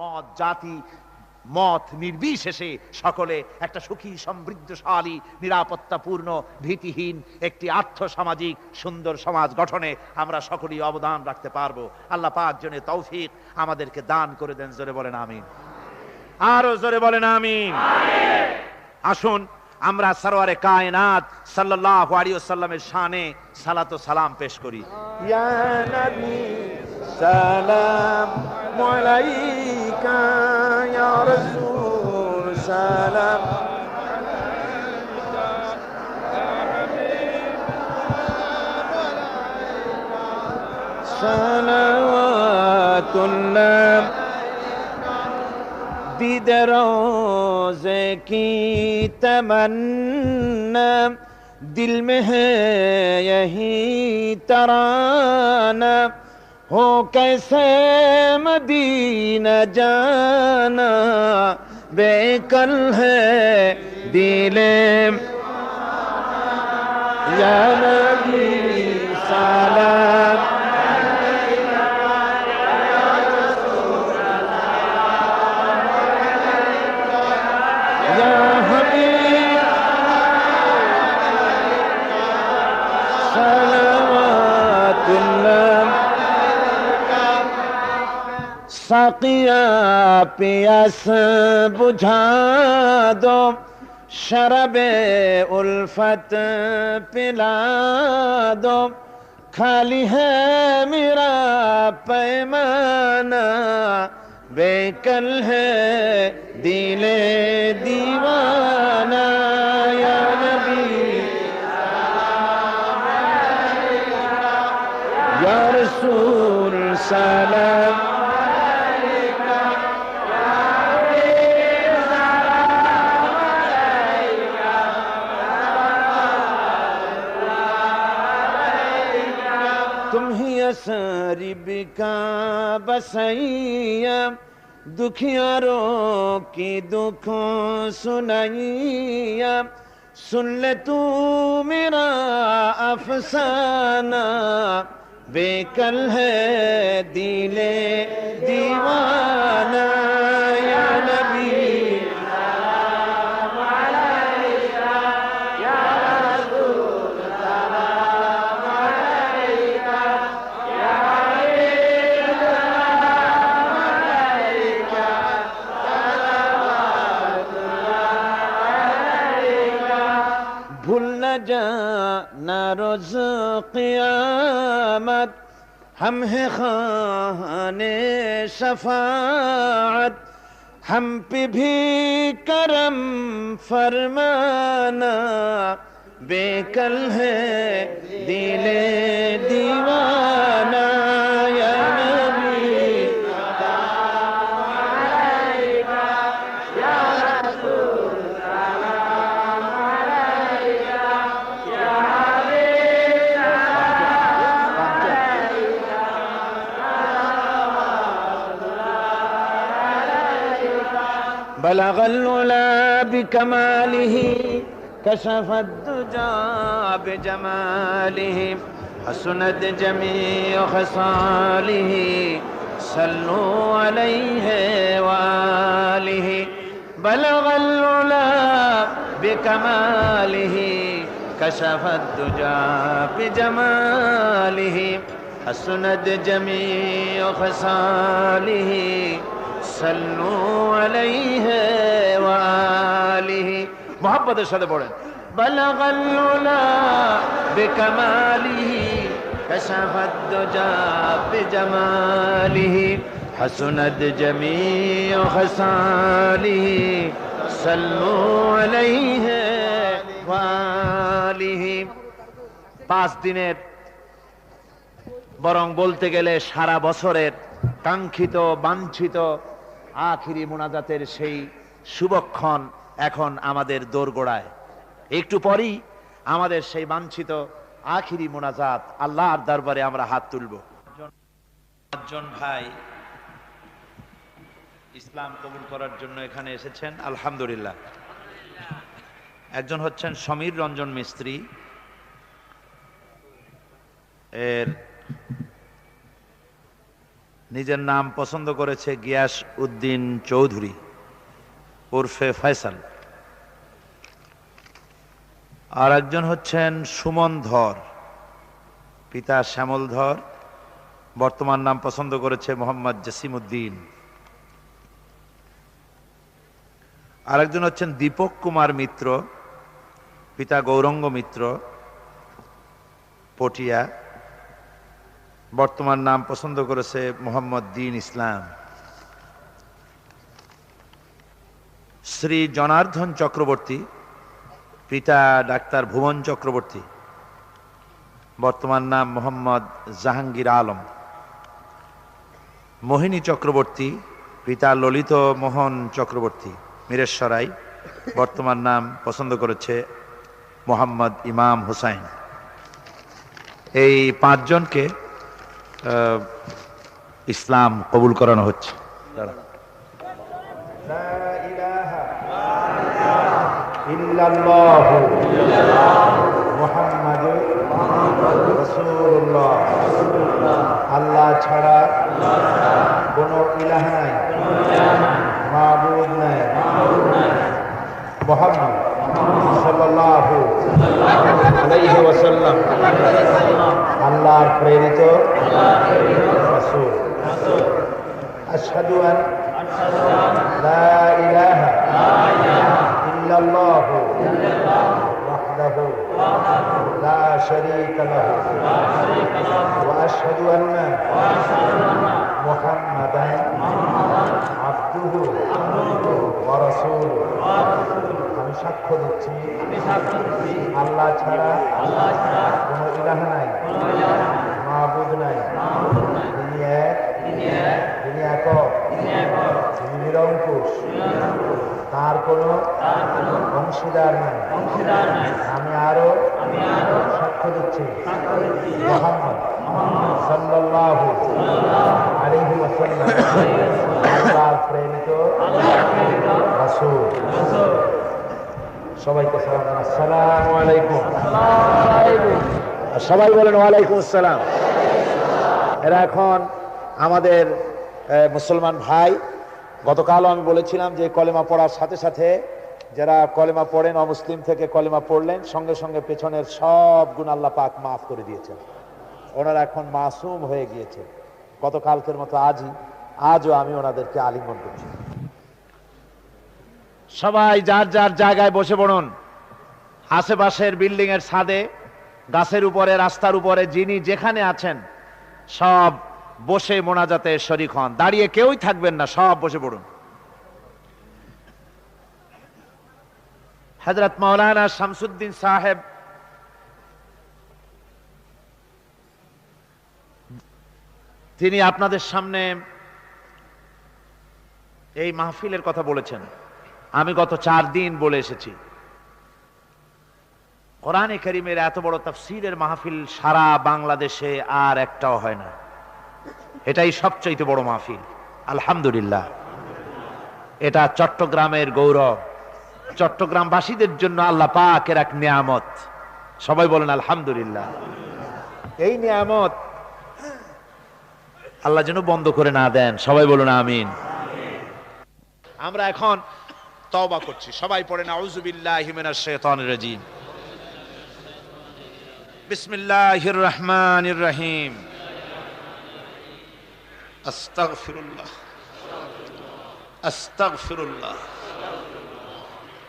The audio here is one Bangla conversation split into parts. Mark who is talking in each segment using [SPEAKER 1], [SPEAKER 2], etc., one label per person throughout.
[SPEAKER 1] মত জাতি মত নির্বিশেষে সকলে একটা সুখী সমৃদ্ধশালী নিরাপত্তাপূর্ণ ভীতিহীন একটি আর্থসামাজিক সুন্দর সমাজ গঠনে আমরা সকলেই অবদান রাখতে পারবো। আল্লাহ পাক যেন তৌফিক আমাদেরকে দান করে দেন। জোরে বলেন আমিন। আরো জোরে বলেন আমিন। আসুন আমরা সরওয়ারে কায়নাত সাল্লাল্লাহু আলাইহি ওয়াসাল্লামের শানে সালাত ও সালাম পেশ করি।
[SPEAKER 2] ইয়া নবী সালাম আলাইকা, ইয়া রাসূল সালাম সালাওয়াতুল্লাহ दीद रोज़े की तमन्ना, दिल में है यही तराना, हो कैसे मदीना जाना, बेकल है दिले या नबी सलाम साकिया पियास बुझा दो, शरबे उल्फत पिला दो, खाली है मेरा पैमाना, बेकल है दिले दीवाना, या नबी या रसूल सलाम असरिब का बसैया, दुखियारों की दुखों सुनैया, सुन ले तू मेरा अफसाना, बेकल है दिले दीवाना, या नबी जाना रोज़ क़ियामत, हम है खाने शफ़ाअत, हम पे भी करम फरमाना, बेकल है दिले दीवाना, या नबी بلغ العلا بكماله كشف الدجى بجماله حسنت جميع خصاله صلوا عليه وآله بلغ العلا بكماله كشف الدجى بجماله حسنت جميع خصاله صلوا عليه وآله
[SPEAKER 1] মুহাব্বতের সাথে পড়েন।
[SPEAKER 2] بلغ العلا بكماله كشف الدجى بجماله حسنت جميع خصاله صلوا عليه وآله। 5 দিনের বরং বলতে গেলে সারা বছরের কাঙ্ক্ষিত বাঞ্ছিত আখিরি মুনাজাতের সেই শুভক্ষণ এখন আমাদের দোরগোড়ায়। একটু পরেই আমাদের সেই বাঞ্ছিত আখিরি মুনাজাত আল্লাহর দরবারে আমরা হাত তুলব। 5 জন ভাই ইসলাম কবুল করার জন্য এখানে এসেছেন, আলহামদুলিল্লাহ। একজন হচ্ছেন সমীর রঞ্জন মিস্ত্রি, এর নিজের নাম পছন্দ করেছে গিয়াস উদ্দিন চৌধুরী ওরফে ফয়সাল। আর একজন হচ্ছেন সুমন ধর, পিতা শ্যামল ধর, বর্তমান নাম পছন্দ করেছে মোহাম্মদ জসিম উদ্দিন। আরেকজন হচ্ছেন দীপক কুমার মিত্র, পিতা গৌরঙ্গ মিত্র, পটিয়া, বর্তমান নাম পছন্দ করেছে মোহাম্মদ দ্বীন ইসলাম। শ্রী জনার্দন চক্রবর্তী, পিতা ডাক্তার ভুবন চক্রবর্তী, বর্তমান নাম মোহাম্মদ জাহাঙ্গীর আলম। মোহিনী চক্রবর্তী, পিতা ললিত মোহন চক্রবর্তী, মিরেশ্বরাই, বর্তমান নাম পছন্দ করেছে মোহাম্মদ ইমাম হুসাইন। এই পাঁচজনকে ইসলাম কবুল করানো হচ্ছে।
[SPEAKER 1] আল্লাহ ছাড়া কোনো ইলাহ নাই, মাবুদ নাই। মুহাম্মদ সাল্লাল্লাহু আলাইহি ওয়াসাল্লাম আল্লাহর প্রেরিত রাসূল। আশহাদু আন লা ইলাহা ইল্লাল্লাহু ওয়াহদাহু লা শারীকা লাহু ওয়া আশহাদু আন্না মুহাম্মাদান আবদুহু ওয়া রাসূলুহু। আমি সাক্ষ্য দিচ্ছি আল্লাহ ছাড়া কোনো ইলাহ নাই, মাবুদ নাই। তিনি এক, তিনি একক, তিনি নিরঙ্কুশ, তার কোনো অংশীদার নাই। আমি আরো সাক্ষ্য দিচ্ছি মুহাম্মদ সাল্লাল্লাহু আলাইহি ওয়াসাল্লাম আল্লাহর প্রেরিত রাসূল। সবাইকে সালাম, আসসালামু আলাইকুম। সবাই বলেন ওয়ালাইকুম আসসালাম। এরা এখন আমাদের মুসলমান ভাই। গতকালও আমি বলেছিলাম যে কলেমা পড়ার সাথে সাথে যারা কলেমা পড়েন, অমুসলিম থেকে কলেমা পড়লেন, সঙ্গে সঙ্গে পেছনের সব গুনাহ আল্লাহ পাক মাফ করে দিয়েছেন। ওনারা এখন মাসুম হয়ে গিয়েছে। গতকালকের মতো আজও আমি ওনাদেরকে আলিঙ্গন করছি। সবাই যার যার জায়গায় বসে পড়ুন। আশেপাশের বিল্ডিং এর ছাদে, গাছের উপরে, রাস্তার উপরে, যিনি যেখানে আছেন সব বসে মোনাজাতে শরীক হন। দাঁড়িয়ে কেউই থাকবেন না, সব বসে পড়ুন। হযরত মাওলানা শামসুদ্দিন সাহেব তিনি আপনাদের সামনে এই মাহফিলের কথা বলেছেন। আমি গত 4 দিন বলে এসেছি, কোরআনে কারীমের এত বড় তাফসীরের মাহফিল সারা বাংলাদেশে আর একটাও হয় না। এটাই সবচেয়ে বড় মাহফিল, আলহামদুলিল্লাহ। এটা চট্টগ্রামের গৌরব, চট্টগ্রামবাসীদের জন্য আল্লাহ পাকের এক নিয়ামত। সবাই বলেন আলহামদুলিল্লাহ। এই নিয়ামত আল্লাহ যেন বন্ধ করে না দেন। সবাই বলুন আমিন। আমরা এখন তওবা করছি। সবাই পড়েন আউযু বিল্লাহি মিনাশ শাইতানির রাজীম। বিসমিল্লাহির রহমানির রহিম। আস্তাগফিরুল্লাহ, আস্তাগফিরুল্লাহ,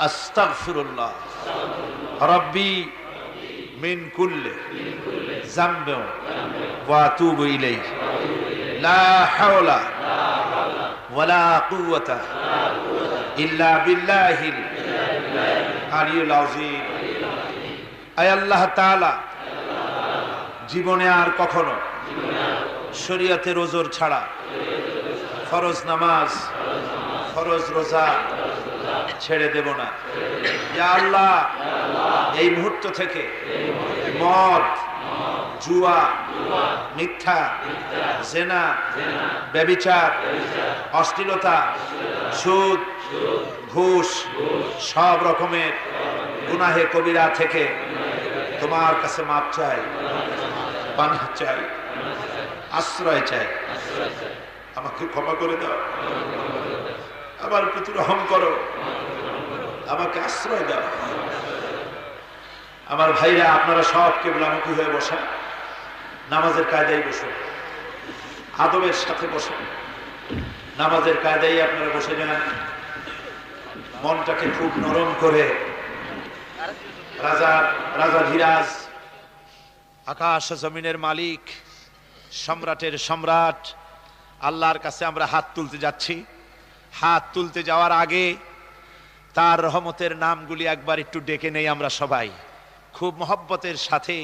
[SPEAKER 1] আস্তাগফিরুল্লাহ রাব্বি মিন কুল্লি যামবিন ওয়া আতুবু ইলাইহি লা হাওলা ওয়ালা কুওয়াতা ইল্লা বিল্লাহিল আলিয়্যিল আযীম। আয় আল্লাহ তাআলা, জীবনে আর কখনো শরীয়তের ওজর ছাড়া ফরজ নামাজ, ফরজ রোজা ছেড়ে দেব না। ইয়া আল্লাহ, এই মুহূর্ত থেকে মদ, জুয়া, মিথ্যা, জেনা, ব্যভিচার, অশ্লীলতা, সুদ, ঘুষ, সব রকমের গুনাহে কবিরা থেকে তোমার কাছে মাপ চাই, পানাহ চাই, আশ্রয় চাই।
[SPEAKER 3] আমাকে ক্ষমা করে দাও, আমার প্রতি রহম করো, আমাকে আশ্রয় দাও। আমার ভাইরা, আপনারা সব কিবলামুখী হয়ে বসেন, নামাজের কায়দায় বসুন, আদবের সাথে বসুন, নামাজের কায়দায় আপনারা বসে যান। মনটাকে খুব নরম করে রাজা ধীরাজ,
[SPEAKER 1] আকাশ জমিনের মালিক, সম্রাটের সম্রাট আল্লাহর কাছে আমরা হাত তুলতে যাচ্ছি। হাত তুলতে যাওয়ার আগে তার রহমতের নামগুলি একবার একটু ডেকে নেই আমরা সবাই, খুব মহব্বতের সাথে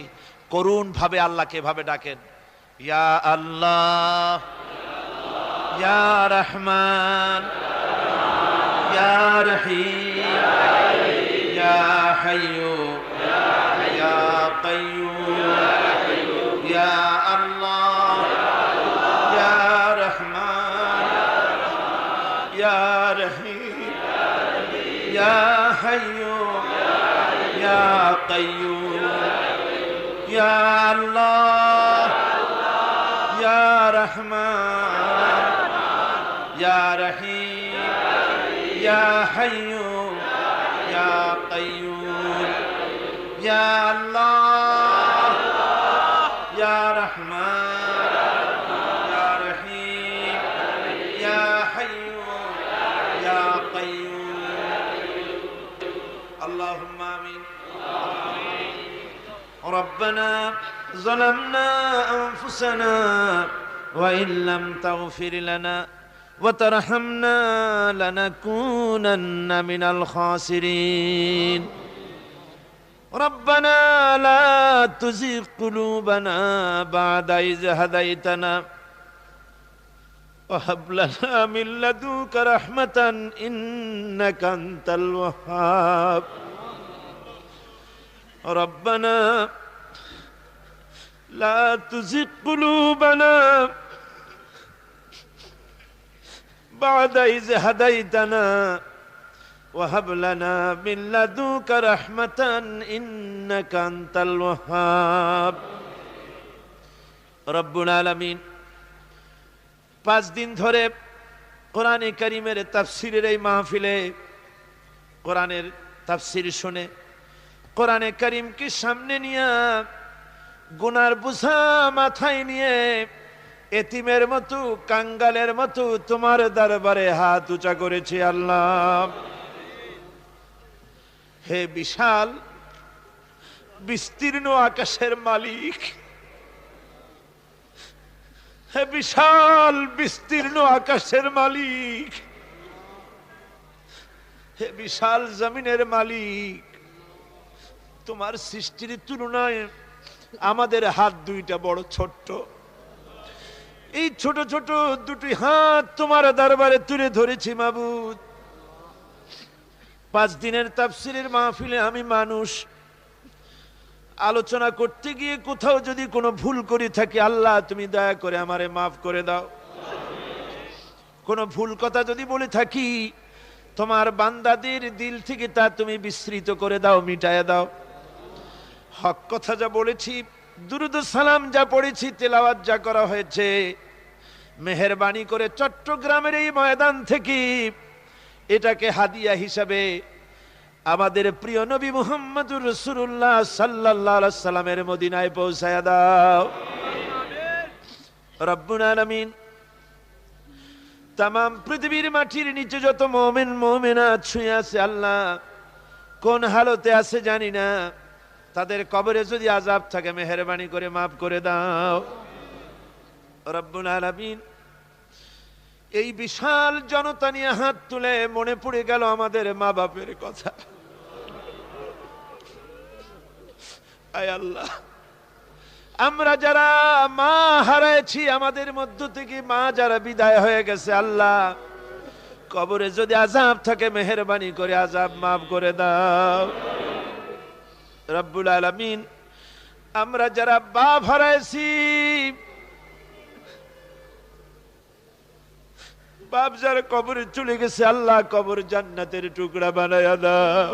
[SPEAKER 1] করুণ ভাবে আল্লাহকে এভাবে ডাকেন, ইয়া আল্লাহ, ইয়া রহমান, ইয়া রহিম, ইয়া হাইয়্যু, ইয়া কাইয়্যুম, ইয়া আল্লাহ, ইয়া রহমান, ইয়া রহিম, ইয়া হাইয়্যু, ইয়া কাইয়্যুম, ইয়া আল্লাহ, ইয়া রহমান, ইয়া রহিম, ইয়া হাইয়্যু, ইয়া কাইয়্যুম, ইয়া আল্লাহ, ইয়া রহমান, ইয়া রহিম, ইয়া হাইয়্যু, ইয়া কাইয়্যুম। আল্লাহুম্মা আমিন। ربنا ظلمنا أنفسنا وإن لم تغفر لنا وترحمنا لنكونن من الخاسرين ربنا لا تزغ قلوبنا بعد إذ هديتنا وهب لنا من لدنك رحمة إنك أنت الوهاب ربنا لا تزغ قلوبنا بعد إذ هديتنا وهب لنا من لدنك رحمة إنك أنت الوهاب رب العالمين। 5 দিন ধরে কোরআনে কারীমের তাফসীরের এই মাহফিলে কোরআনের তাফসীর শুনে কোরআনে কারীমকে সামনে নিয়ে গুনার বোঝা মাথায় নিয়ে এতিমের মতো কাঙ্গালের মতো তোমার দরবারে হাত উঁচা করেছি আল্লাহ। হে বিশাল বিস্তীর্ণ আকাশের মালিক, হে বিশাল বিস্তীর্ণ আকাশের মালিক, হে বিশাল জমিনের মালিক, তোমার সৃষ্টির তুলনায় আমাদের হাত দুইটা বড় ছোট্ট। এই ছোট ছোট দুটি হাত তোমার দরবারে তুলে ধরেছি মাবুদ। 5 দিনের তাফসীরের মাহফিলে আমি মানুষ, আলোচনা করতে গিয়ে কোথাও যদি কোনো ভুল করে থাকি আল্লাহ তুমি দয়া করে আমারে মাফ করে দাও। কোনো ভুল কথা যদি বলে থাকি তোমার বান্দাদের দিল থেকে তা তুমি বিস্মৃত করে দাও, মিটায়া দাও। হক কথা যা বলেছি, দুরুদ সালাম যা পড়েছি, তেলাওয়াত যা করা হয়েছে, মেহেরবানি করে চট্টগ্রামের এই ময়দান থেকে এটাকে হাদিয়া হিসাবে আমাদের প্রিয় নবী মুহাম্মদুর রাসূলুল্লাহ সাল্লাল্লাহু আলাইহি সাল্লামের মদিনায় পৌঁছায়া দাও রব্বুল আলামিন। তামাম পৃথিবীর মাটির নিচে যত মুমিন মুমিনাত শুয়ে আছে আল্লাহ, কোন হালতে আছে জানি না, তাদের কবরে যদি আযাব থাকে মেহেরবানি করে মাফ করে দাও রব্বুল আলামিন। এই বিশাল জনতা নিয়ে হাত তুলে মনে পড়ে গেল আমাদের মা বাপের কথা। আয় আল্লাহ, আমরা যারা মা হারাইছি, আমাদের মধ্য থেকে মা যারা বিদায় হয়ে গেছে আল্লাহ, কবরে যদি আযাব থাকে মেহেরবানি করে আযাব মাফ করে দাও রব্বুল আলামিন। আমরা যারা বাপ হারাইছি, বাপ যারা কবরে চলে গেছে আল্লাহ, কবর জান্নাতের টুকরা বানায়া দাও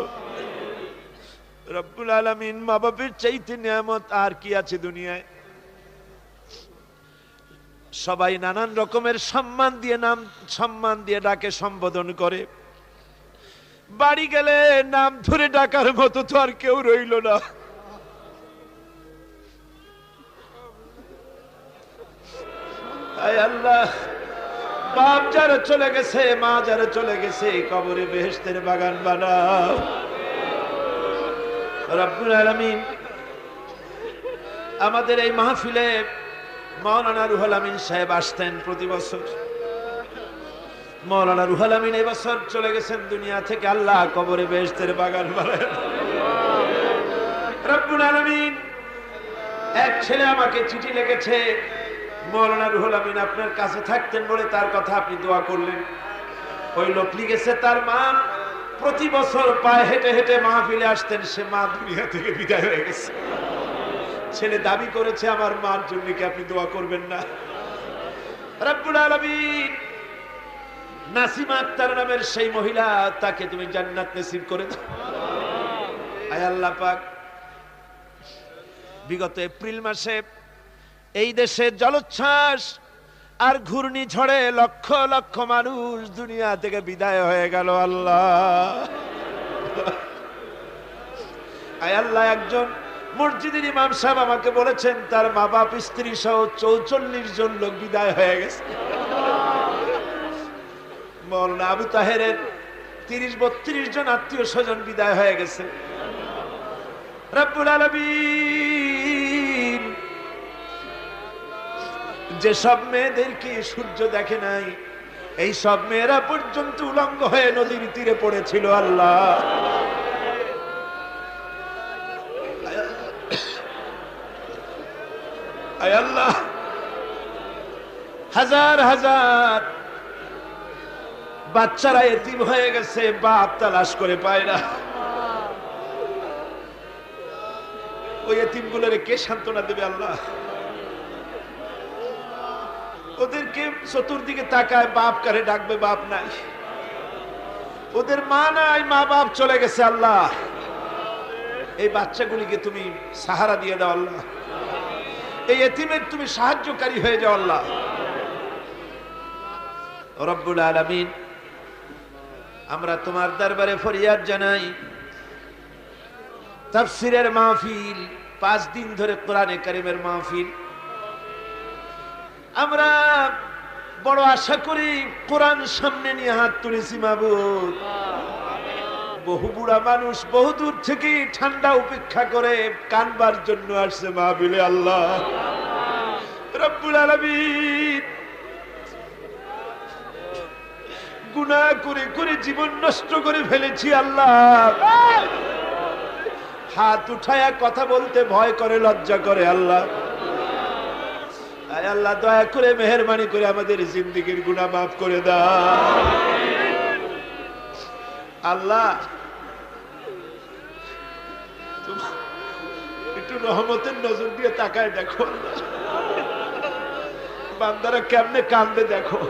[SPEAKER 1] রব্বুল আলামিন। মা বাপের চাইতে নিয়ামত আর কি আছে দুনিয়ায়?
[SPEAKER 3] সবাই নানান রকমের সম্মান দিয়ে ডাকে, সম্বোধন করে। বাড়ি গেলে নাম ধরে ডাকার মতো তো আর কেউ রইল না। আয় আল্লাহ, বাপ যারা চলে গেছে, মা যারা চলে গেছে, কবরে বেহেশতের বাগান বানাও রব্বুল আলামিন। আমাদের এই মাহফিলে মাওলানা রুহুল আমিন সাহেব আসতেন প্রতি বছর। মাওলানা রুহুল আমিন এই বছর চলে গেছেন দুনিয়া থেকে। আল্লাহ কবরে বেহেশতের বাগান বানান রব্বুল আলামিন। এক ছেলে আমাকে চিঠি লিখেছে, মাওলানা রুহুল আমিন আপনার কাছে থাকতেন বলে তার কথা আপনি দোয়া করলেন। ওই লোক লিখেছে তার মা প্রতি বছর পায়ে হেঁটে হেঁটে মাহফিলে আসতেন, সে মা দুনিয়া থেকে বিদায় হয়ে গেছে। ছেলে দাবি করেছে আমার মার জন্য কি আপনি দোয়া করবেন না? রব্বুল আলামিন, নাসিমা আক্তার নামের সেই মহিলা, তাকে তুমি জান্নাত নসিব করে দাও। আয় আল্লাহ পাক, বিগত এপ্রিল মাসে এই দেশে জলোচ্ছ্বাস আর ঘূর্ণিঝড়ে লক্ষ লক্ষ মানুষ দুনিয়া থেকে বিদায় হয়ে গেল। আল্লাহ, আয় আল্লাহ, একজন মসজিদের ইমাম সাহেব আমাকে বলেছেন তার মা বাপ স্ত্রী সহ 44 জন লোক বিদায় হয়ে গেছে। মাওলানা আবু তাহেরের 30-32 জন আত্মীয় স্বজন বিদায় হয়ে গেছে। রব্বুল আলামিন, যে সব মেয়েদেরকে সূর্য দেখে নাই, এই সব মেয়েরা পর্যন্ত উলঙ্গ হয়ে নদীর তীরে পড়েছিল। আল্লাহ, আয় আল্লাহ, হাজার হাজার বাচ্চারা এতিম হয়ে গেছে, বাপ তালাশ করে পায় না। ওই এতিমগুলোরে কে সান্ত্বনা দেবে? আল্লাহ, ওদেরকে চতুর্দিকে তাকায়, বাপ কারে ডাকবে, বাপ নাই। ওদের মা নাই, মা বাপ চলে গেছে। আল্লাহ, এই বাচ্চাগুলিকে তুমি সাহারা দিয়ে দাও। আল্লাহ, এই এতিমের তুমি সাহায্যকারী হয়ে যাও। আল্লাহ রব্বুল আলামিন, আমরা তোমার দরবারে ফরিয়াদ জানাই, তাফসীরের মাহফিল, 5 দিন ধরে কোরআনে কারীমের মাহফিল, আমরা বড় আশা করি কোরআন সামনে নিয়ে হাত তুলেছি। মাবুদ, বহু বুড়া মানুষ বহু দূর থেকে ঠান্ডা উপেক্ষা করে কানবার জন্য আসছে মাহফিলে। আল্লাহ রব্বুল আলামিন, গুনাহ করে করে জীবন নষ্ট করে ফেলেছি। আল্লাহ, হাত উঠায়া কথা বলতে ভয় করে, লজ্জা করে। আল্লাহ, আয় আল্লাহ, দয়া করে মেহেরবানি করে আমাদের জিন্দেগীর গুনাহ মাফ করে দাও। আল্লাহ, একটু রহমতের নজর দিয়ে তাকায় দেখো। বান্দারা কেমনে কান্দে দেখো।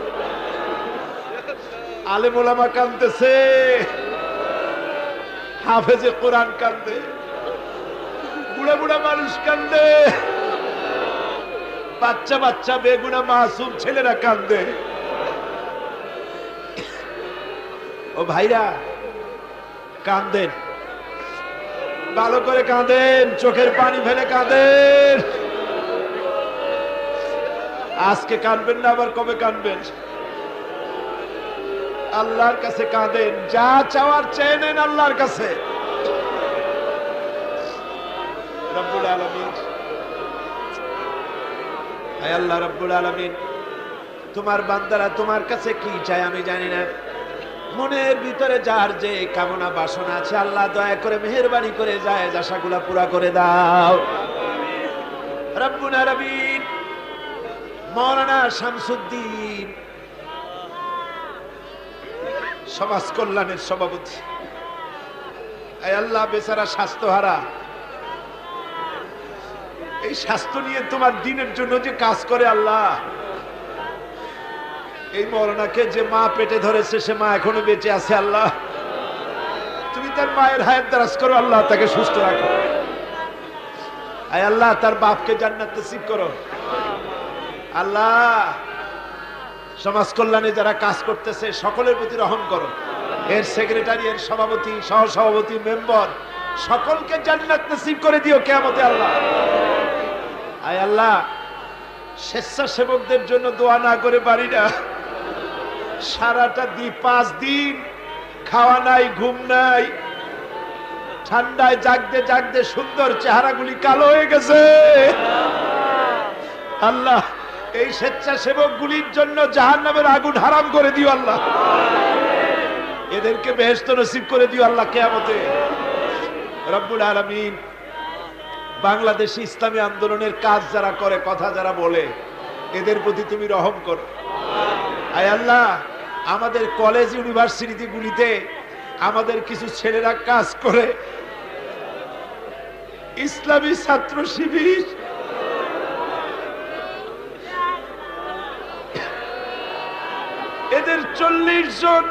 [SPEAKER 3] আলেম ওলামা কান্দতেছে, হাফেজে কোরআন কান্দে, বুড়া বুড়া মানুষ কান্দে, বাচ্চা বাচ্চা বেগুনা মাসুম ছেলেরা কান্দে। ও ভাইরা, কান্দেন, ভালো করে কাঁদেন, চোখের পানি ফেলে কাঁদেন। আজকে কাঁদবেন না, আবার কবে কাঁদবেন? আল্লাহর কাছে কাঁদেন, যা চাওয়ার চেয়ে নেন আল্লাহর কাছে। রব্বুল আলামিন, আয় আল্লাহ রব্বুল আলামিন, তোমার বান্দারা তোমার কাছে কি চায় আমি জানি না। মনের ভিতরে যার যে কামনা বাসনা আছে, আল্লাহ দয়া করে মেহেরবানি করে যায় আশাগুলা পুরা করে দাও। রব্বুল আলামিন, মাওলানা শামসুদ্দিন সমাজ কল্যাণের সভাপতি, আয় আল্লাহ বেচারা স্বাস্থ্যহারা, এই স্বাস্থ্য নিয়ে তোমার দিনের জন্য যে কাজ করে, আল্লাহ এই মাওলানাকে যে মা পেটে ধরেছে, সে মা এখনো বেঁচে আছে। আল্লাহ তুমি তার মায়ের হায়াত দারাজ করো। আল্লাহ তাকে সুস্থ রাখো। আয় আল্লাহ তার বাপকে জান্নাত নসিব করো। আল্লাহ সমাজ কল্যাণে যারা কাজ করতেছে সকলের প্রতি রহম করো। এর সেক্রেটারি, এর সভাপতি, সহসভাপতি, মেম্বার সকলকে জান্নাত নসিব করে দিও কিয়ামতে আল্লাহ। আয় আল্লাহ, স্বেচ্ছাসেবকদের জন্য দোয়া না করে পারি না। সারাটা 5 দিন খাওয়া নাই, ঘুম নাই, ঠান্ডায় জাগতে জাগতে সুন্দর চেহারাগুলি কালো হয়ে গেছে। আল্লাহ, এই স্বেচ্ছাসেবক গুলির জন্য জাহান্নামের আগুন হারাম করে দিও আল্লাহ। এদেরকে বেহেশত নসিব করে দিও আল্লাহ কিয়ামতে। রব্বুল আলামিন, বাংলাদেশে ইসলামী আন্দোলনের কাজ যারা করে, কথা যারা বলে, এদের প্রতি তুমি রহম করো। আয় আল্লাহ, আমাদের কলেজ ইউনিভার্সিটি গুলিতে আমাদের কিছু ছেলেরা কাজ করে, ইসলামী ছাত্র শিবির এদের 40 জন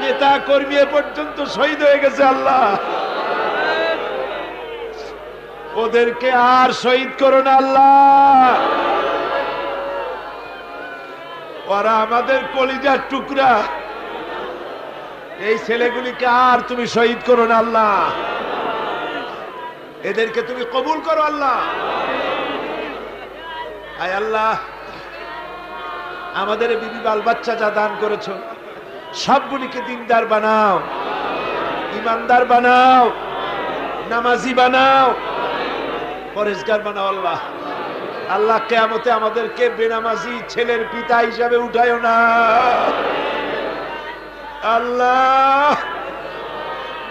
[SPEAKER 3] নেতা কর্মী এ পর্যন্ত শহীদ হয়ে গেছে। আল্লাহ, ওদেরকে আর শহীদ করো না আল্লাহ। ওরা আমাদের কলিজার টুকরা, এই ছেলেগুলিকে আর তুমি শহীদ করো না আল্লাহ। এদেরকে তুমি কবুল করো আল্লাহ। আয় আল্লাহ, আমাদের বিবি বাল বাচ্চা যা দান করেছো সবগুলিকে দিনদার বানাও, ইমানদার বানাও, নামাজি বানাও, পরেশগার বানাও আল্লাহ। আল্লাহ, কিয়ামতে আমাদেরকে বেনামাজি ছেলের পিতা হিসাবে উঠায়ও না আল্লাহ।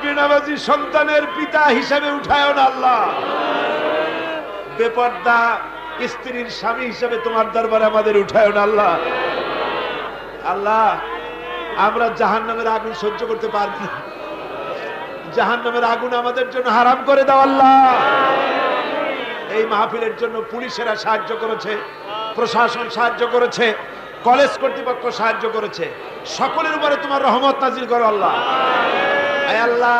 [SPEAKER 3] বেনামাজি সন্তানের পিতা হিসাবে উঠায়ও না আল্লাহ। বেপর্দা স্ত্রীর স্বামী হিসাবে তোমার দরবারে আমাদের উঠায়ও না আল্লাহ। আল্লাহ, আমরা জাহান্নামের আগুন সহ্য করতে পারব না। জাহান্নামের আগুন আমাদের জন্য হারাম করে দাও আল্লাহ। এই মাহফিলের জন্য পুলিশেরা সাহায্য করেছে, প্রশাসন সাহায্য করেছে, কলেজ কর্তৃপক্ষ সাহায্য করেছে। সকলের উপরে তোমার রহমত নাজিল করো আল্লাহ। আয় আল্লাহ,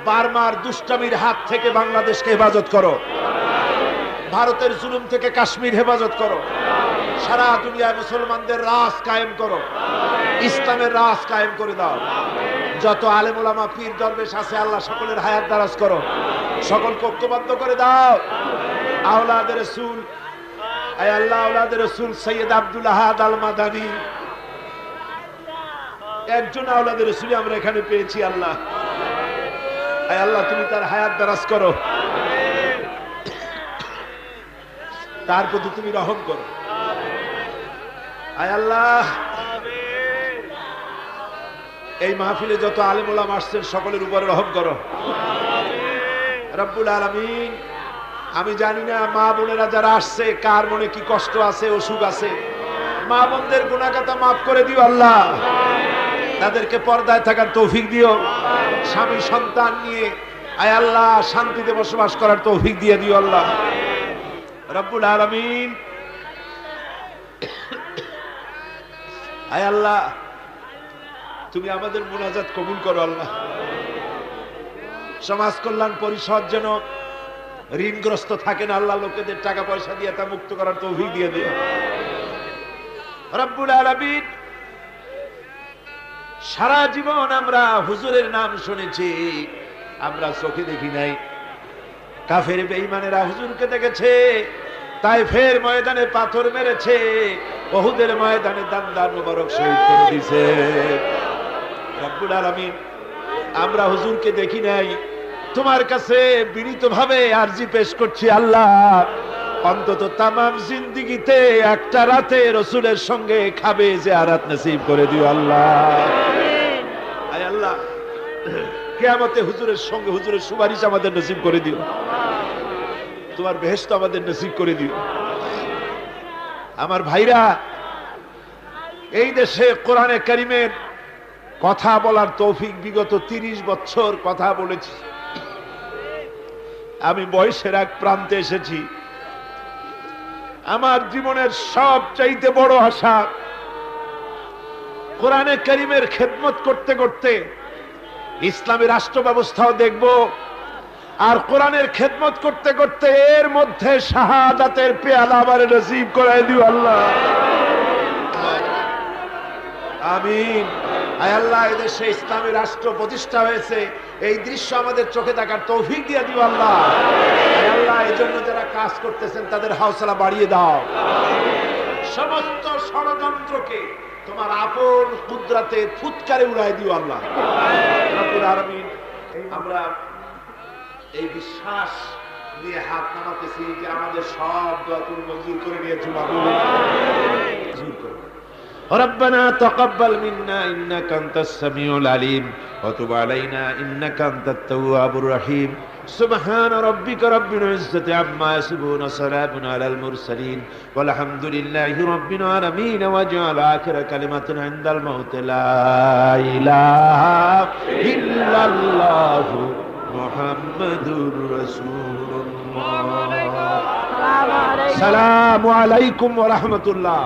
[SPEAKER 3] বার্মার দুষ্টামির হাত থেকে বাংলাদেশকে হেফাজত করো, ভারতের জুলুম থেকে কাশ্মীর হেফাজত করো, সারা দুনিয়ায় মুসলমানদের রাজ কায়েম করো, ইসলামের রাজ কায়েম করে দাও। যত আলেম ওলামা পীর দরবেশ আছে আল্লাহ, সকলের হায়াত দারাজ করো, সকলকে ঐক্যবদ্ধ করে দাও। আওলাদ রাসূল, আয় আল্লাহ, আওলাদ রাসূল সৈয়দ আব্দুল আহাদ আল মাদানী, একজন আওলাদ রাসূল আমরা এখানে পেয়েছি আল্লাহ। আয় আল্লাহ, তুমি তার হায়াত দারাজ করো, তার প্রতি তুমি রহম করো। আয় আল্লাহ, এই মাহফিলে যত আলেম ওলামা আসছেন সকলের উপরে রহম করো রব্বুল আলামিন। আমি জানি না মা বোনেরা যারা আসছে কার মনে কি কষ্ট আছে, অসুখ আছে। মা বোনদের গুনাহ খাতা মাফ করে দিও আল্লাহ, তাদেরকে পর্দায় থাকার তৌফিক দিও, স্বামী সন্তান নিয়ে আয় আল্লাহ শান্তিতে বসবাস করার তৌফিক দিয়ে দিও আল্লাহ রব্বুল আলামিন। আয় আল্লাহ, তুমি আমাদের মুনাজাত কবুল করো আল্লাহ। সমাজ কল্যাণ পরিষদ যেন ঋণগ্রস্ত থাকেন আল্লাহ, লোকেদের টাকা পয়সা দিয়ে তা মুক্ত করার তৌফিক দিয়ে দিও রব্বুল আলামিন। সারা জীবন আমরা হুজুরের নাম শুনেছি, আমরা চোখে দেখি নাই। কাফের বেঈমানেরা হুজুরকে দেখেছে, তাইফের ময়দানে পাথর মেরেছে, উহুদের ময়দানে দান্দার মোবারক শহীদ করে দিয়েছে রব্বুল আলামিন। আমরা হুজুরকে দেখি নাই, তোমার কাছে বিনীতভাবে আরজি পেশ করছি আল্লাহ, অন্তত তামাম জিন্দেগিতে একটা রাতে রসুলের সঙ্গে খাবে জিয়ারত নসিব করে দিও আল্লাহ। আয় আল্লাহ, কিয়ামতে হুজুরের সঙ্গে হুজুরের সুপারিশ আমাদের নসিব করে দিও, তোমার বেহেশত আমাদের নসিব করে দিও। আমার ভাইরা, এই দেশে কোরআনে কারীমের কথা বলার তৌফিক বিগত 30 বছর কথা বলেছি। আমি বয়সের এক প্রান্তে এসেছি। আমার জীবনের সবচাইতে বড় আশা কোরআনে কারীমের খেদমত করতে করতে ইসলামী রাষ্ট্র ব্যবস্থাও দেখব, আর কোরআনের খেদমত করতে করতে এর মধ্যে শাহাদাতের পেয়ালা আমার নসিব করাই দিও আল্লাহ। আমিন। আয় আল্লাহ, এদেশে ইসলামী রাষ্ট্র প্রতিষ্ঠা হয়েছে, এই দৃশ্য আমাদের চোখে দেখার তৌফিক দিয়ে দিও আল্লাহ। আয় আল্লাহ, এই জন্য যারা কাজ করতেছেন তাদের হাওসলা বাড়িয়ে দাও। সমস্ত ষড়যন্ত্রকে তোমার আপন কুদরতে ফুৎকারে উড়াই দিও আল্লাহ রব্বুল আলামিন। আমরা এই বিশ্বাস নিয়ে হাত নামাতেছি যে আমাদের সব দোয়া তুমি মঞ্জুর করে নিয়েছো বাবু, মঞ্জুর করে। ربنا تقبل منا إنك أنت السميع العليم وتب علينا إنك أنت التواب الرحيم سبحان ربك رب العزة عما يصفون وسلام على المرسلين والحمد لله رب العالمين واجعل آخر كلمة عند الموت لا إله إلا الله محمد رسول الله. السلام عليكم ورحمة الله.